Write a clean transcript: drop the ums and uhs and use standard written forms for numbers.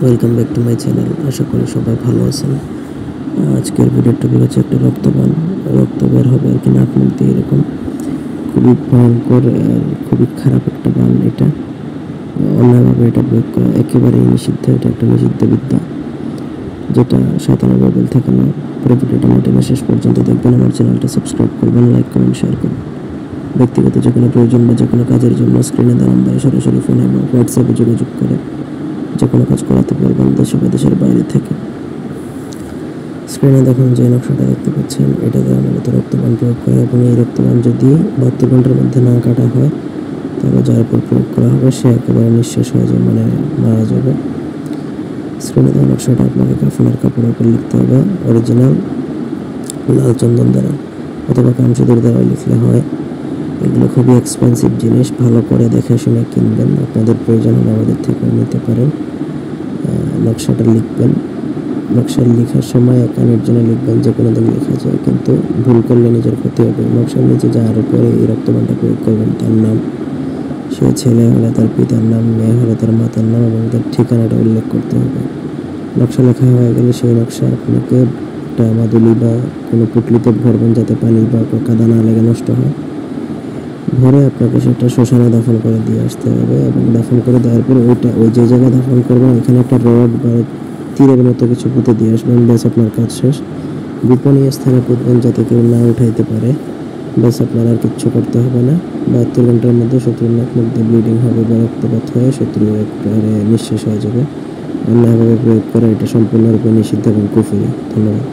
Welcome back to my channel. আশা করি সবাই ভালো আছেন। আজকের ভিডিওর টপিক হচ্ছে একটা রক্তবান। রক্ত বের হবে আর কি নাক মুখ দিয়ে, এরকম খুবই ভয়ঙ্কর আর খুবই খারাপ একটা বান। এটা অন্যায়ভাবে এটা প্রয়োগ করা একেবারেই নিষিদ্ধ। এটা একটা নিষিদ্ধ বিদ্যা, যেটা শয়তানের বাইবেল থেকে না। পুরো ভিডিওটা না শেষ পর্যন্ত দেখবেন। আমার চ্যানেলটা সাবস্ক্রাইব করবেন, লাইক কমেন্ট শেয়ার করবেন। ব্যক্তিগত যে কোনো প্রয়োজন বা যে কোনো কাজের জন্য স্ক্রিনে দেওয়া নাম্বারে সরাসরি ফোনে বা হোয়াটসঅ্যাপে যোগাযোগ করে যে কোনো কাজ করাতে পারবেন, দেশে বা দেশের বাইরে থেকে। স্ক্রিনে দেখুন যে নকশাটা দেখতে পাচ্ছেন, এটা দ্বারা মূলত রক্তবান প্রয়োগ করে, এবং এই রক্তবান যদি 72 ঘন্টার মধ্যে না কাটা হয় তাহলে যার উপর প্রয়োগ করা হবে সে একেবারে নিঃশেষ হয়ে যাবে, মানে মারা যাবে। স্ক্রিনে দেওয়া নকশাটা আপনাকে কাফনের কাপড়ের উপর লিখতে হবে অরিজিনাল লাল চন্দন দ্বারা অথবা কামসিঁদুর দ্বারা লিখলে হয়। এগুলো খুবই এক্সপেন্সিভ জিনিস, ভালো করে দেখে শুনে কিনবেন। আপনাদের প্রয়োজন হলে আমাদের থেকে নিতে পারেন। নকশাটা লিখবেন, নকশা লেখার সময় একানের জন্য লিখবেন, যে কোনো দিন লেখা যায়, কিন্তু ভুল করলে নিজের ক্ষতি হবে। নকশার নিচে যার উপরে এই রক্তবানটা প্রয়োগ করবেন তার নাম, সে ছেলে হলে তার পিতার নাম, মেয়ে হলে তার মাতার নাম এবং তার ঠিকানাটা উল্লেখ করতে হবে। নকশা লেখা হয়ে গেলে সেই নকশা আপনাকে একটা মাদুলি বা কোনো পুটলিতে ভরবেন, যাতে পানি বা কাদা না লেগে নষ্ট হয়। ভরে আপনাকে সেটা শ্মশানে দাফন করে দিয়ে আসতে হবে, এবং দাফন করে দেওয়ার পর ওই যে জায়গায় দাফন করবেন ওইখানে একটা রড বা তীরের মতো কিছু পুঁতে দিয়ে আসবেন। ব্যাস, আপনার কাজ শেষ। গোপনীয় স্থানে পুঁতবেন যাতে কেউ না উঠাইতে পারে। ব্যাস, আপনার আর কিচ্ছু করতে হবে না। 72 ঘন্টার মধ্যে শত্রুর নাক মুখ দিয়ে ব্লিডিং হবে বা রক্তপাত হয়ে শত্রু একবারে নিঃশেষ হয়ে যাবে। অন্যায়ভাবে প্রয়োগ করা এটা সম্পূর্ণরূপে নিষিদ্ধ এবং কুফরি। ধন্যবাদ।